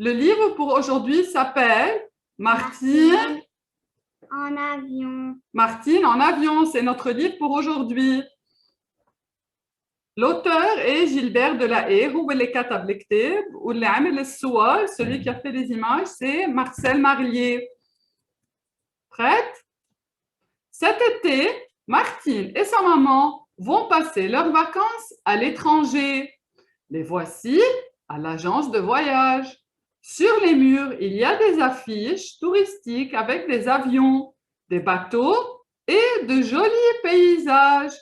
Le livre pour aujourd'hui s'appelle Martine. En avion. Martine en avion, c'est notre livre pour aujourd'hui. L'auteur est Gilbert Delahaye, هو اللي كتب الكتاب واللي عمل الصور, celui qui a fait les images, c'est Marcel Marlier. Prête? Cet été, Martine et sa maman vont passer leurs vacances à l'étranger. Les voici à l'agence de voyage. Sur les murs, il y a des affiches touristiques avec des avions, des bateaux et de jolis paysages.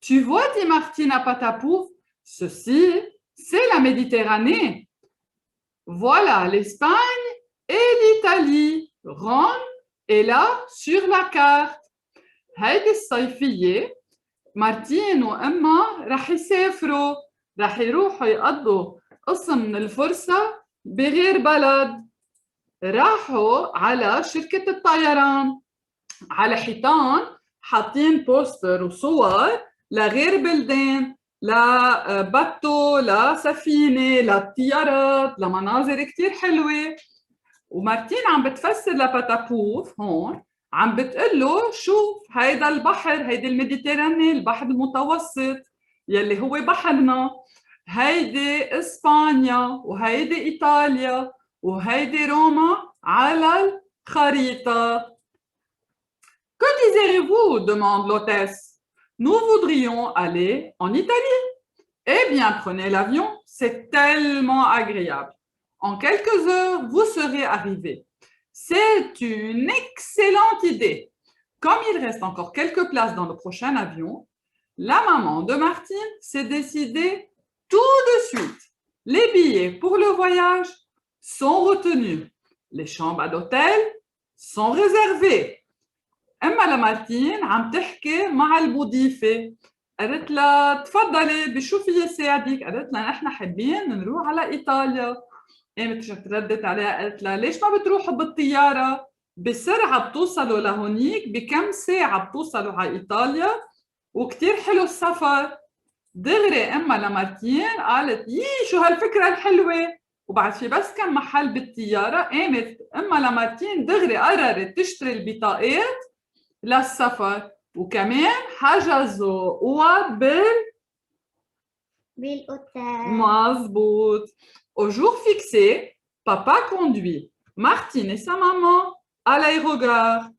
Tu vois, dit Martine à Patapouf, ceci, c'est la Méditerranée. Voilà l'Espagne et l'Italie. Rome est là sur la carte. هيدي الصيفية مارتين وأمها رح يسافروا، رح يروحوا يقضوا قسم من الفرصة بغير بلد. راحوا على شركة الطيران، على حيطان حاطين بوستر وصور لغير بلدان، لباتو، لسفينة، للطيارات، لمناظر كتير حلوة. ومارتين عم بتفسر لباتابوف هون، عم بتقول له شوف هيدا البحر، هيدي الميديتراني، البحر المتوسط يلي هو بحرنا، هيدي اسبانيا وهيدي ايطاليا وهيدي روما على الخريطة. Que désirez-vous? Demande l'hôtesse. Nous voudrions aller en Italie. Eh bien, prenez l'avion, c'est tellement agréable. En quelques heures, vous serez arrivés. C'est une excellente idée. Comme il reste encore quelques places dans le prochain avion, la maman de Martine s'est décidée tout de suite. Les billets pour le voyage sont retenus. Les chambres d'hôtel sont réservées. أما لمارتين عم تحكي مع المضيفة، قالت لها تفضلي بشو في ساعدك؟ قالت لها نحن حابين نروح على إيطاليا. قامت ردت عليها قالت لها ليش ما بتروحوا بالطيارة؟ بسرعة بتوصلوا لهونيك، بكم ساعة بتوصلوا على إيطاليا وكتير حلو السفر. دغري أما لمارتين قالت يي شو هالفكرة الحلوة. وبعد في بس كم محل بالطيارة قامت أما لمارتين دغري قررت تشتري البطاقات للسفر، وكمان حجزوا اوض بالأوتيل. مظبوط. Au jour fixé, papa conduit Martine et sa maman à l'aérogare.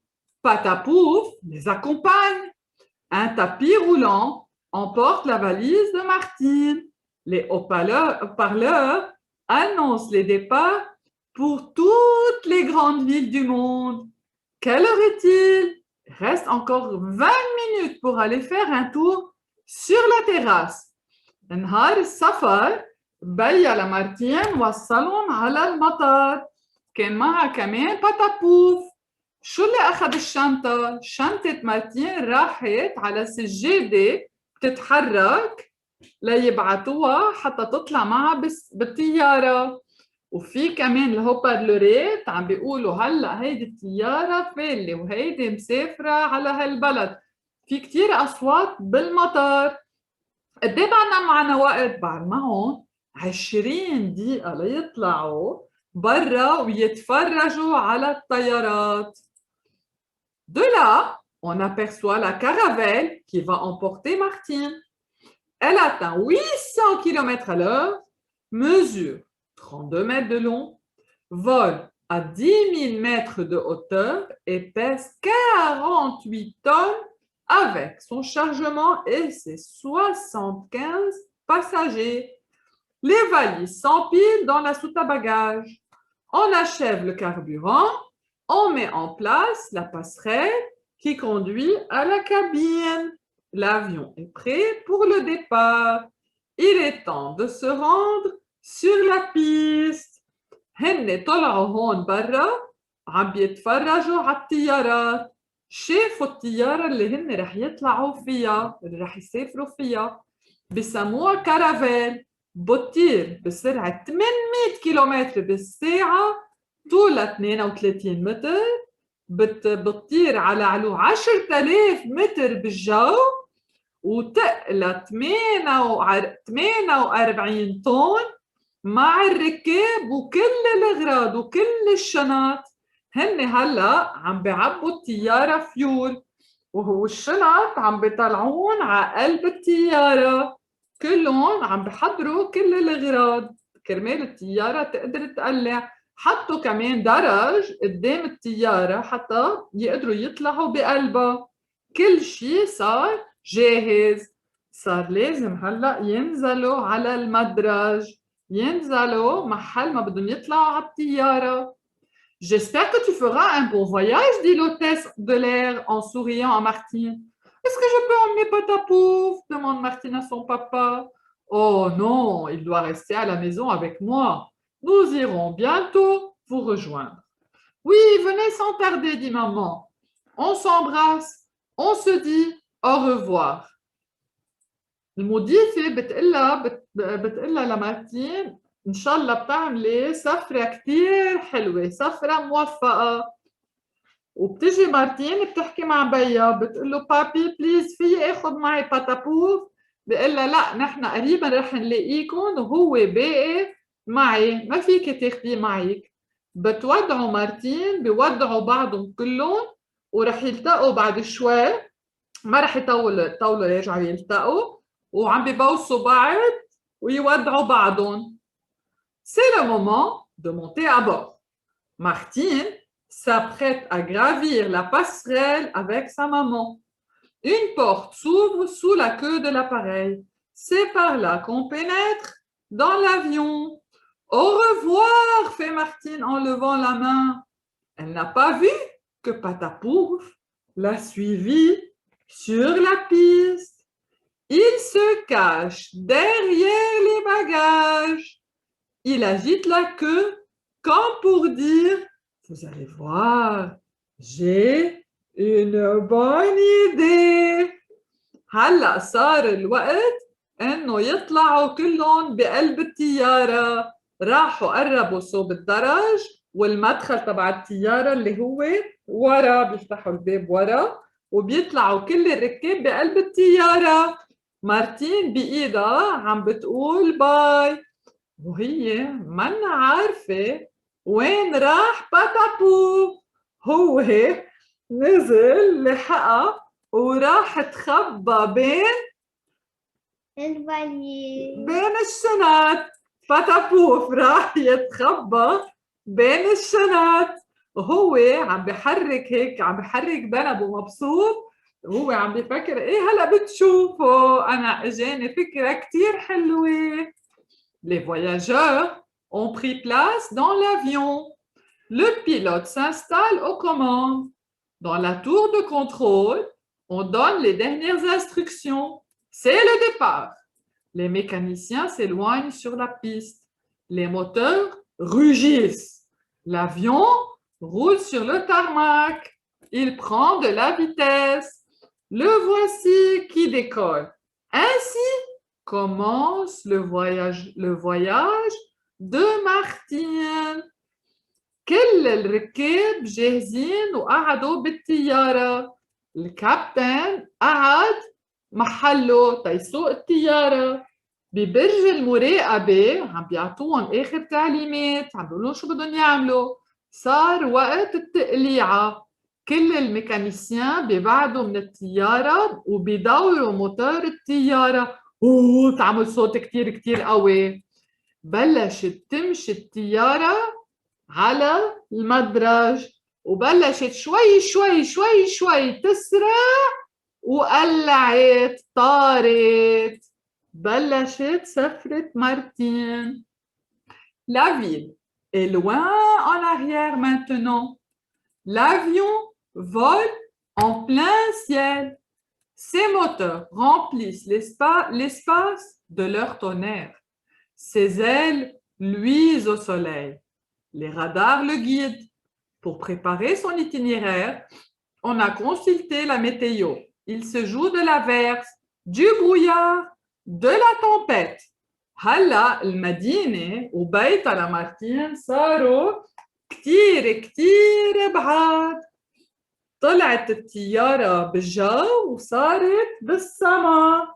Patapouf les accompagne. Un tapis roulant emporte la valise de Martine. Les haut-parleurs annoncent les départs pour toutes les grandes villes du monde. Quelle heure est-il? Reste encore 20 minutes pour aller faire un tour sur la terrasse. نهار السفر بيا لمارتين وصلهم على المطار. كان معها كمان باتابوف. شو اللي أخذ الشنطة؟ شنطة مارتين راحت على سجادة بتتحرك ليبعتوها حتى تطلع معها بالطيارة. وفي كمان الهوبرلورات عم بيقولوا هلا هيدي الطياره فالة وهيدي مسافره على هالبلد. في كتير اصوات بالمطار. قد ايه بعدنا معنا وقت؟ بعد ما هون 20 دقيقه ليطلعوا برا ويتفرجوا على الطيارات. De là, on aperçoit la caravelle qui va emporter Martine. Elle atteint 800 km à l'heure, mesure 32 mètres de long, vole à 10 000 mètres de hauteur et pèse 48 tonnes avec son chargement et ses 75 passagers. Les valises s'empilent dans la soute à bagages. On achève le carburant, on met en place la passerelle qui conduit à la cabine. L'avion est prêt pour le départ. Il est temps de se rendre sur la piste. هن طلعوا هون برا عم بيتفرجوا على الطيارات. شافوا الطيارة اللي هن رح يطلعوا فيها، اللي رح يسافروا فيها، بسموها كارافيل. بتطير بسرعة 800 كيلومتر بالساعة، طولها 32 متر، بتطير على علو 10,000 متر بالجو، وتقلى 48 طن مع الركاب وكل الأغراض وكل الشنط هن هلأ عم بيعبوا الطيارة فيول، وهو الشنط عم بيطلعون على قلب الطيارة، كلهم عم بحضروا كل الأغراض كرمال الطيارة تقدر تقلع. حطوا كمان درج قدام الطيارة حتى يقدروا يطلعوا بقلبها. كل شي صار جاهز. صار لازم هلأ ينزلوا على المدرج، ينزلوا محل ما بدهم يطلعوا على الطيارة. J'espère que tu feras un bon voyage, dit l'hôtesse de l'air en souriant à Martine. Est-ce que je peux emmener Patapouf? Demande Martine à son papa. Oh non, il doit rester à la maison avec moi. Nous irons bientôt vous rejoindre. Oui, venez sans tarder, dit maman. On s'embrasse, on se dit au revoir. المضيفة بتقلها لمارتين إن شاء الله بتعملي سفرة كتير حلوة، سفرة موفقة. وبتجي مارتين بتحكي مع بيها بتقول له بابي بليز في اخذ معي باتابوف؟ بيقول لها لا نحن قريبا رح نلاقيكم وهو باقي معي، ما فيك تاخديه معك. بتودعوا مارتين، بيودعوا بعضهم كلهم ورح يلتقوا بعد شوي، ما رح يطولوا يرجعوا يلتقوا وعم ببوسوا بعض ويودعوا بعضهم. C'est le moment de monter à bord. Martine s'apprête à gravir la passerelle avec sa maman. Une porte s'ouvre sous la queue de l'appareil. C'est par là qu'on pénètre dans l'avion. Au revoir, fait Martine en levant la main. Elle n'a pas vu que Patapouf l'a suivie sur la piste. Il se cache derrière les bagages. Il agite la queue comme pour dire « Vous allez voir, j'ai une bonne idée. » هلا صار الوقت انه يطلعوا كلهم بقلب الطياره. راحوا قربوا صوب الدرج والمدخل تبع الطياره اللي هو ورا، بيفتحوا الباب ورا وبيطلعوا كل الركاب بقلب الطياره. مارتين بايدها عم بتقول باي وهي منا عارفه وين راح باتابو. هو نزل لحقها وراح تخبى بين الشنط. باتابوف راح يتخبى بين الشنط وهو عم بحرك هيك، عم بحرك ذنبه مبسوط. هو عم بفكر ايه هلا بتشوفوا انا اجاني فكره كتير حلوه. Les voyageurs ont pris place dans l'avion. Le pilote s'installe aux commandes. Dans la tour de contrôle, on donne les dernières instructions. C'est le départ. Les mécaniciens s'éloignent sur la piste. Les moteurs rugissent. L'avion roule sur le tarmac. Il prend de la vitesse. Le voici qui décolle. Ainsi commence le voyage de Martine. كل الركاب جاهزين وقعدوا بالطيارة. الكابتن قعد محله تيسوق الطيارة. ببرج المراقبة عم بيعطوهم آخر تعليمات، عم بيقولون شو بدهم يعملوا. صار وقت التقليعة. كل الميكانيسيان بيبعدوا من الطيارة وبيدوروا موتور الطيارة. تعمل صوت كتير كتير قوي. بلشت تمشي الطيارة على المدرج وبلشت شوي شوي شوي شوي تسرع وقلعت، طارت. بلشت سفرة مارتين. La ville est loin en arrière maintenant. L'avion vole en plein ciel. Ses moteurs remplissent l'espace de leur tonnerre. Ses ailes luisent au soleil. Les radars le guident. Pour préparer son itinéraire, on a consulté la météo. Il se joue de l'averse, du brouillard, de la tempête. هلا المدينة وبيتها لمارتين صاروا كتير كتير بعاد. طلعت الطيارة بالجو وصارت بالسما،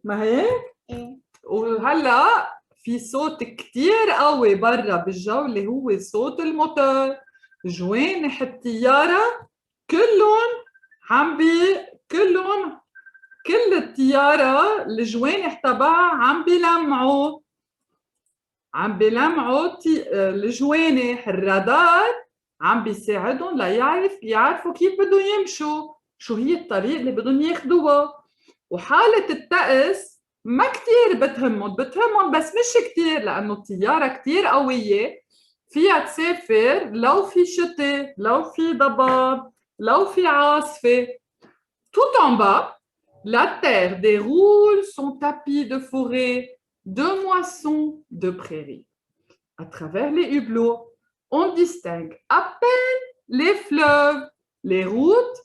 ما هيك؟ وهلا في صوت كتير قوي برا بالجو اللي هو صوت الموتور. جوانح الطيارة كلهم كل الطيارة الجوانح تبعها عم بيلمعوا الجوانح. الرادار عم بيساعدهم يعرفوا كيف بدهم يمشوا، شو هي الطريق اللي بدهم ياخدوها. وحالة الطقس ما كتير بتهمهم بس مش كتير، لأنه الطيارة كتير قوية، فيها تسافر لو في شتاء، لو في ضباب، لو في عاصفة. Tout en bas, la terre déroule son tapis de forêt, de moissons, de prairies. À travers les hublots, on distingue à peine les fleuves, les routes,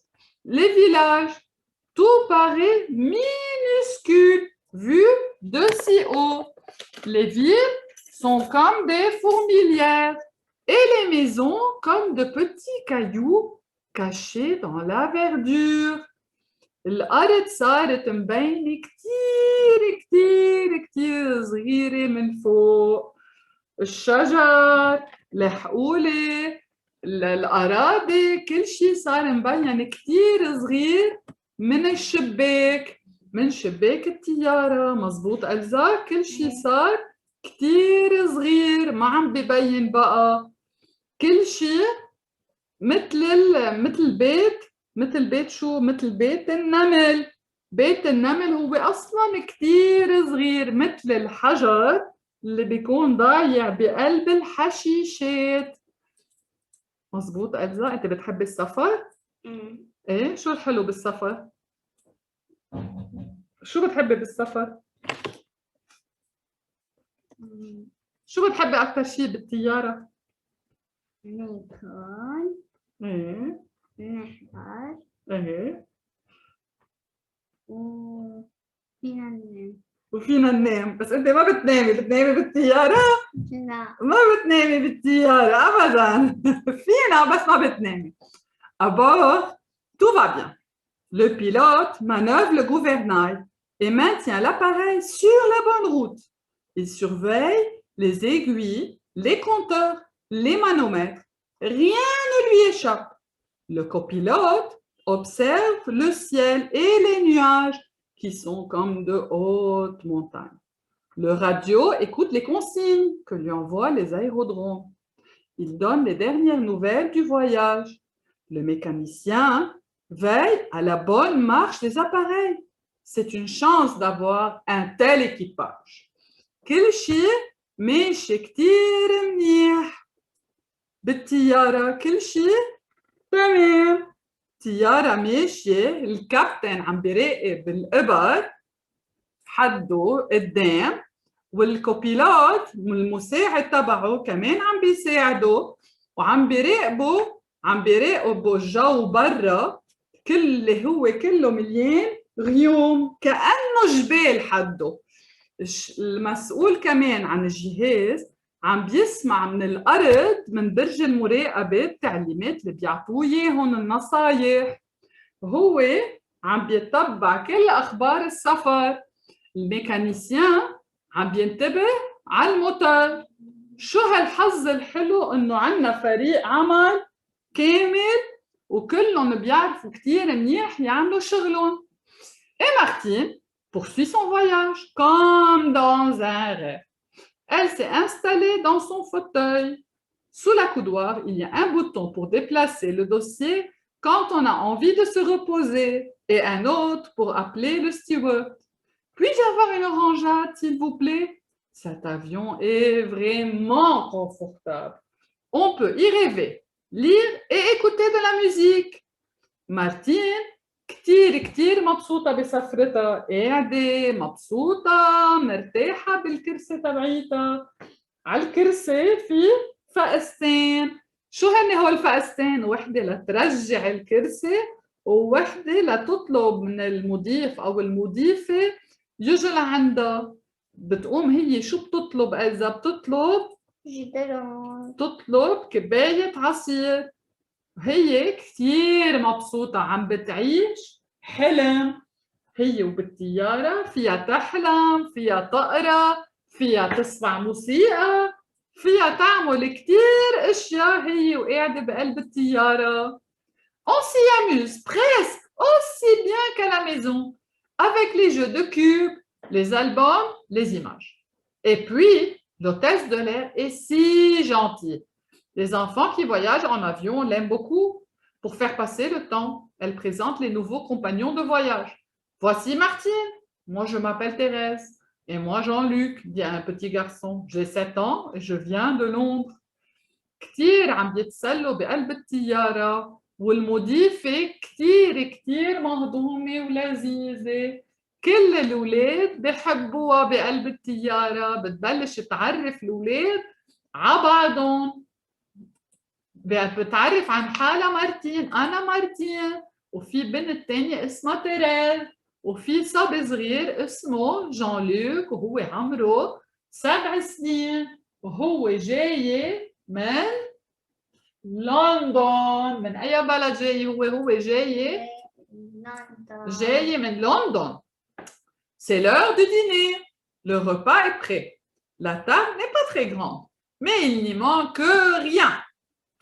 les villages. Tout paraît minuscule vu de si haut. Les villes sont comme des fourmilières et les maisons comme de petits cailloux cachés dans la verdure. الأرض صارت مبينة كتير صغيرة من فوق. الشجر، الحقولة، الأراضي، كل شيء صار مبين كتير صغير من شباك الطيارة. مزبوط ألزا، كل شيء صار كتير صغير، ما عم ببين بقى. كل شيء مثل بيت النمل. بيت النمل هو أصلاً كتير صغير، مثل الحجر اللي بيكون ضايع بقلب الحشيشات. مزبوط أجزاء. أنت بتحبي السفر؟ إيه؟ شو الحلو بالسفر؟ شو بتحبي بالسفر؟ شو بتحبي أكتر شيء بالطيارة؟ ناكل، إيه؟ نحضر، إيه؟ وفينا ننام. بس أنت ما بتنامي بالطيارة؟ لا. ما بتنامي بالطيارة أبداً. فينا بس ما بتنامي. À bord, tout va bien. Le pilote manœuvre le gouvernail et maintient l'appareil sur la bonne route. Il surveille les aiguilles, les compteurs, les manomètres. Rien ne lui échappe. Le copilote observe le ciel et les nuages qui sont comme de hautes montagnes. Le radio écoute les consignes que lui envoient les aérodromes. Il donne les dernières nouvelles du voyage. Le mécanicien veille à la bonne marche des appareils. C'est une chance d'avoir un tel équipage. كل شيء ماشي كتير منيح بالطيارة، كل شيء تمام. طيارة ماشية، الكابتن عم بيراقب الإبر حده قدام، والكوبيلوت المساعد تبعه كمان عم بيساعده، وعم بيراقبوا الجو برا اللي هو كله مليان غيوم كأنه جبال حده. المسؤول كمان عن الجهاز عم بيسمع من الأرض من برج المراقبة التعليمات اللي بيعطوه إياهم النصايح. هو عم بيتبع كل أخبار السفر. الميكانيسيان عم بينتبه على الموتور. شو هالحظ الحلو إنه عنا فريق عمل كامل وكلهم بيعرفوا كتير منيح يعملوا شغلهم. Et Martine poursuit son voyage comme dans un rêve. Elle s'est installée dans son fauteuil. Sous la coudoir, il y a un bouton pour déplacer le dossier quand on a envie de se reposer et un autre pour appeler le steward. Puis-je avoir une orangeade, s'il vous plaît? Cet avion est vraiment confortable. On peut y rêver, lire et écouter de la musique. Martine كتير مبسوطة بسفرتها، قاعدة مبسوطة مرتاحة بالكرسي تبعيتها. على الكرسي في فقستين. شو هن هول الفقستين؟ وحدة لترجع الكرسي ووحدة لتطلب من المضيف أو المضيفة يجي لعندها. بتقوم هي شو بتطلب؟ إذا بتطلب كباية عصير. هي كتير مبسوطة، عم بتعيش حلم. هي وبالطيارة فيها تحلم، فيها تقرأ، فيها تسمع موسيقى، فيها تعمل كتير أشياء هي وقاعدة بقلب الطيارة. On s'y amuse presque aussi bien qu'à la maison, avec les jeux de cubes, les albums, les images. Et puis, l'hôtesse de l'air est si gentille. Les enfants qui voyagent en avion l'aiment beaucoup. Pour faire passer le temps, elle présente les nouveaux compagnons de voyage. Voici Martine, moi je m'appelle Thérèse, et moi Jean-Luc, dit un petit garçon. J'ai 7 ans et je viens de Londres. كتير عم بيتسلوا بقلب الطيارة والمضيفة كتير مهضومة ولذيذة. كل الأولاد بحبوها بقلب الطيارة. بتبلش تعرف الأولاد على بعضهم. بتعرف عن حالها مارتين، أنا مارتين، وفي بنت تانية اسمها تيريز، وفي صبي صغير اسمه جان لوك وهو عمره 7 سنين وهو جاي من لندن. من أي بلد جاي هو جاي؟ جاي من لندن. C'est l'heure du dîner. Le repas est prêt. La table n'est pas très grande, mais il n'y manque rien.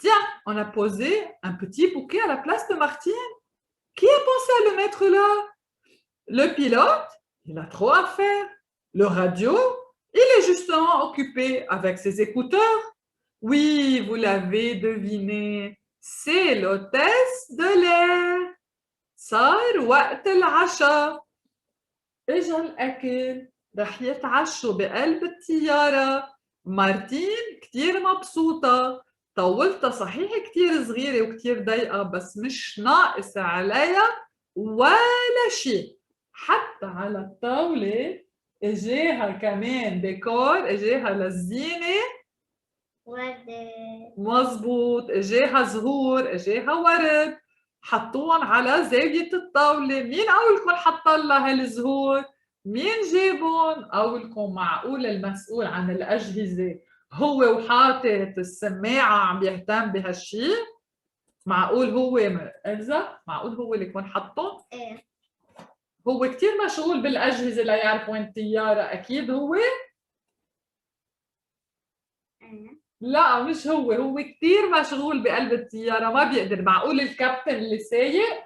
Tiens, on a posé un petit bouquet à la place de Martine. Qui a pensé à le mettre là? Le pilote, il a trop à faire. Le radio, il est justement occupé avec ses écouteurs. Oui, vous l'avez deviné, c'est l'hôtesse de l'air. صار وقت العشاء. اجا الأكل. رح يتعشوا بقلب الطيارة. مارتين كتير مبسوطة. طاولتها صحيح كتير صغيرة وكتير ضيقة بس مش ناقص عليها ولا شيء. حتى على الطاولة اجاها كمان ديكور، اجاها للزينة. ورد. مزبوط، اجاها زهور، اجاها ورد. حطوهم على زاوية الطاولة. مين أولكم حط لها هالزهور؟ مين جابهم؟ أولكم معقول المسؤول عن الأجهزة هو وحاطط السماعة عم بيهتم بهالشي؟ معقول هو إلزا؟ معقول هو اللي يكون حطهم؟ ايه. هو كتير مشغول بالأجهزة ليعرف وين الطيارة، أكيد هو؟ ايه. لا مش هو، هو كتير مشغول بقلب الطيارة ما بيقدر. معقول الكابتن اللي سايق؟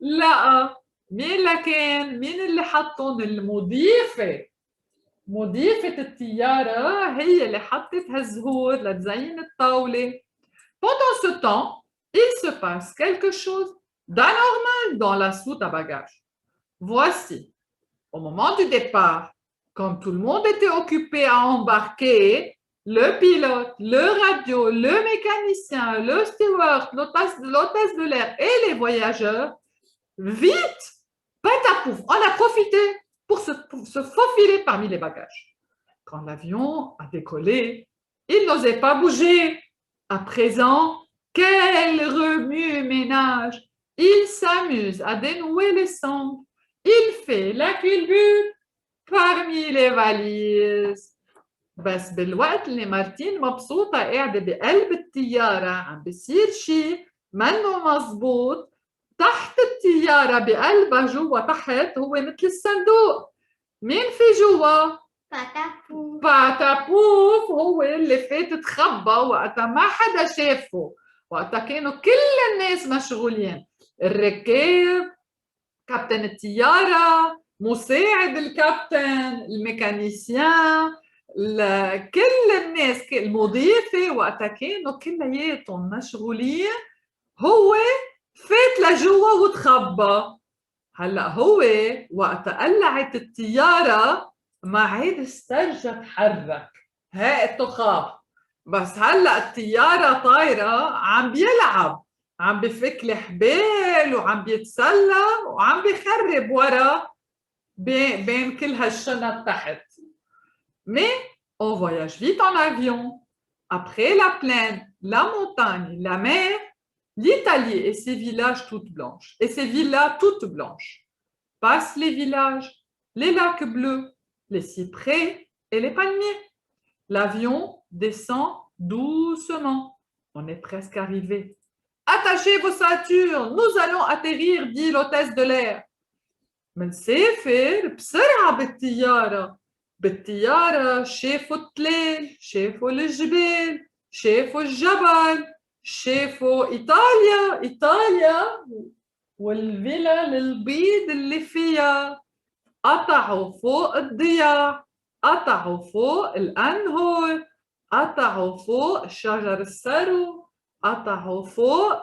لا. مين لكان؟ مين اللي حطهم؟ المضيفة. مضيفة الطيارة هي اللي حطت هالزهور لتزين الطاولة. Pendant ce temps, il se passe quelque chose d'anormal dans la soute à bagages. Voici, au moment du départ, comme tout le monde était occupé à embarquer, le pilote, le radio, le mécanicien, le steward, l'hôtesse de l'air et les voyageurs, vite, patapouf, on a profité pour se faufiler parmi les bagages. Quand l'avion a décollé, il n'osait pas bouger. À présent, quel remue-ménage! Il s'amuse à dénouer les cendres. Il fait la culbute parmi les valises. بس بالوقت اللي مارتين مبسوطة قاعدة بقلب الطيارة عم بيصير شيء منه مزبوط تحت الطيارة بقلبها جوا تحت. هو مثل الصندوق. مين في جوا؟ باتابوف. باتابوف هو اللي فات تخبى وقتها ما حدا شافه. وقتها كانوا كل الناس مشغولين، الركاب، كابتن الطيارة، مساعد الكابتن، الميكانيسيان، كل الناس، المضيفة، وقتها كانوا كلياتهم مشغولين. هو فات لجوا وتخبى. هلا هو وقتها قلعت الطيارة ما عاد استرجع تحرك. هاقته خاف. بس هلا الطيارة طايرة عم بيلعب، عم بفك الحبال وعم بيتسلى وعم بيخرب ورا بين كل هالشنط تحت. Mais on voyage vite en avion. Après la plaine, la montagne, la mer, l'Italie et ses villages toutes blanches, et ses villas toutes blanches. Passent les villages, les lacs bleus, les cyprès et les palmiers. L'avion descend doucement. On est presque arrivé. Attachez vos ceintures, nous allons atterrir, dit l'hôtesse de l'air. منسافر بسرعة بالطيارة. بالطيارة شافوا التلال، شافوا الجبال، شافوا الجبل، شافوا إيطاليا والفلل البيض اللي فيها. قطعوا فوق الضياع، قطعوا فوق الأنهر، قطعوا فوق شجر السرو، قطعوا فوق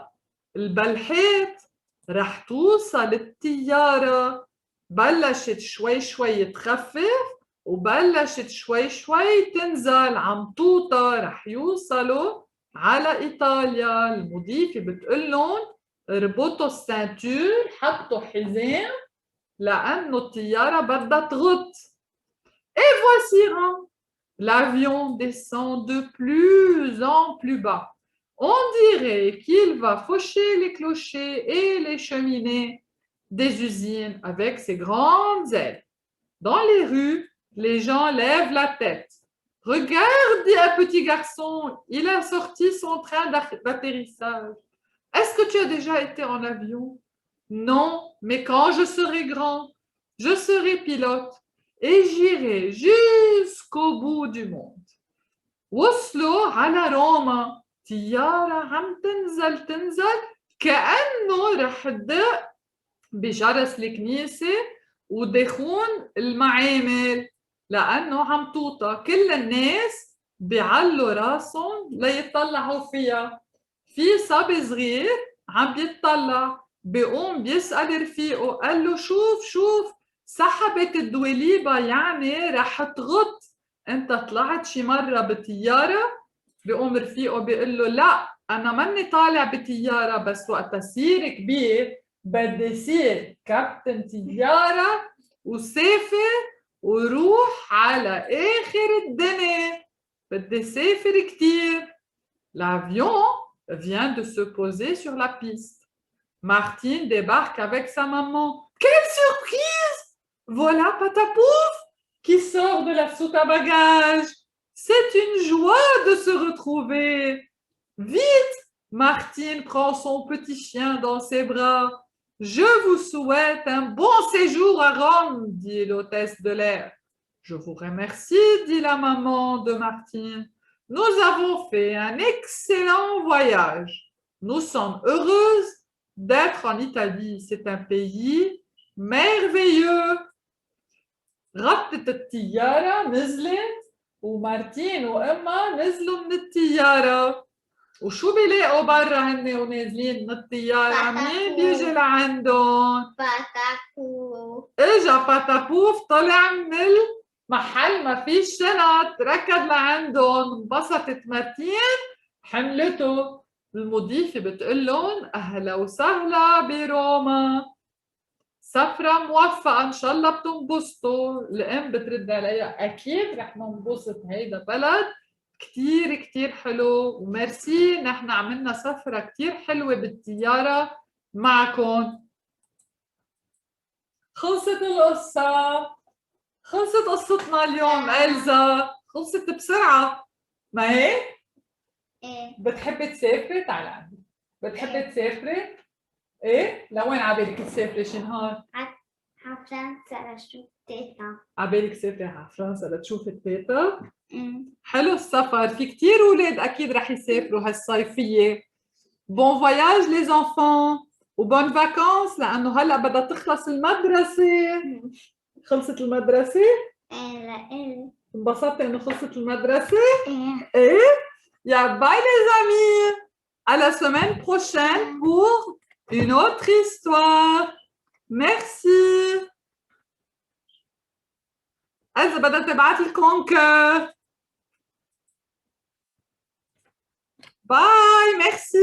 البلحات. رح توصل الطيارة، بلشت شوي شوي تخفف وبلشت شوي شوي تنزل عم توطى. رح يوصلوا على إيطاليا. المضيفة بتقول لهم اربطوا السنتور، حطوا حزام لأنه الطيارة بدها تغط. Et voici, l'avion descend de plus en plus bas. On dirait qu'il va faucher les clochers et les cheminées des usines avec ses grandes ailes. Dans les rues, les gens lèvent la tête. Regarde, dit un petit garçon, il a sorti son train d'atterrissage. Est-ce que tu as déjà été en avion? Non, mais quand je serai grand, je serai pilote et j'irai jusqu'au bout du monde. وصلوا على روما، طيارة عم تنزل كأنه رح تدق بجرس الكنيسة ودخون المعامل، لأنه عم توطى. كل الناس بيعلوا راسهم ليطلعوا فيها. في صبي صغير عم بيطلع، بيقوم بيسأل رفيقه، قال له شوف سحبت الدواليبة يعني رح تغط. انت طلعت شي مرة بطيارة؟ بيقوم رفيقه بيقول له لا، انا ماني طالع بطيارة، بس وقت اصير كبير بدي صير كابتن طيارة وسافر وروح على آخر الدنيا. بدي سافر كتير. L'avion vient de se poser sur la piste. Martine débarque avec sa maman. Quelle surprise! Voilà Patapouf qui sort de la soute à bagages. C'est une joie de se retrouver. Vite! Martine prend son petit chien dans ses bras. Je vous souhaite un bon séjour à Rome, dit l'hôtesse de l'air. Je vous remercie, dit la maman de Martine. Nous avons fait un excellent voyage. Nous sommes heureuses d'être en Italie. C'est un pays merveilleux. غطت الطيارة، نزلت، ومارتين وأمها نزلوا من الطيارة. وشو بيلاقوا برا هن ونازلين من الطيارة؟ مين بيجي لعندهم؟ باتاكو. اجا باتابوف، طلع من المحل ما فيش شنط، ركض لعندهم. انبسطت مارتين، حملته. المضيفة بتقول لهم أهلا وسهلا بروما، سفرة موفقة، إن شاء الله بتنبسطوا. الأم بترد عليها أكيد رح ننبسط، هيدا بلد كتير كتير حلو، وميرسي نحن عملنا سفرة كتير حلوة بالطيارة معكم. خلصت القصة، خلصت قصتنا اليوم إلزا، خلصت بسرعة. ما هيك؟ ايه. بتحبي تسافري؟ تعالي عندي. بتحبي تسافري؟ إيه؟ لوين عبالك تسافري شي نهار؟ على فرنسا لشوف تيتا. عبالك تسافري على فرنسا لتشوفي التيتا؟ حلو السفر، في كتير أولاد أكيد رح يسافروا هالصيفية. بون فواياج لي زونفون وبون فاكونس، لأنه هلأ بدها تخلص المدرسة. خلصت المدرسة؟ ايه لا ايه. انبسطتي إنه خلصت المدرسة؟ ايه. إيه؟ يا باي les amis! À la semaine prochaine pour une autre histoire. Merci. إذا بدها تبعت لكم كير. باي، ميرسي.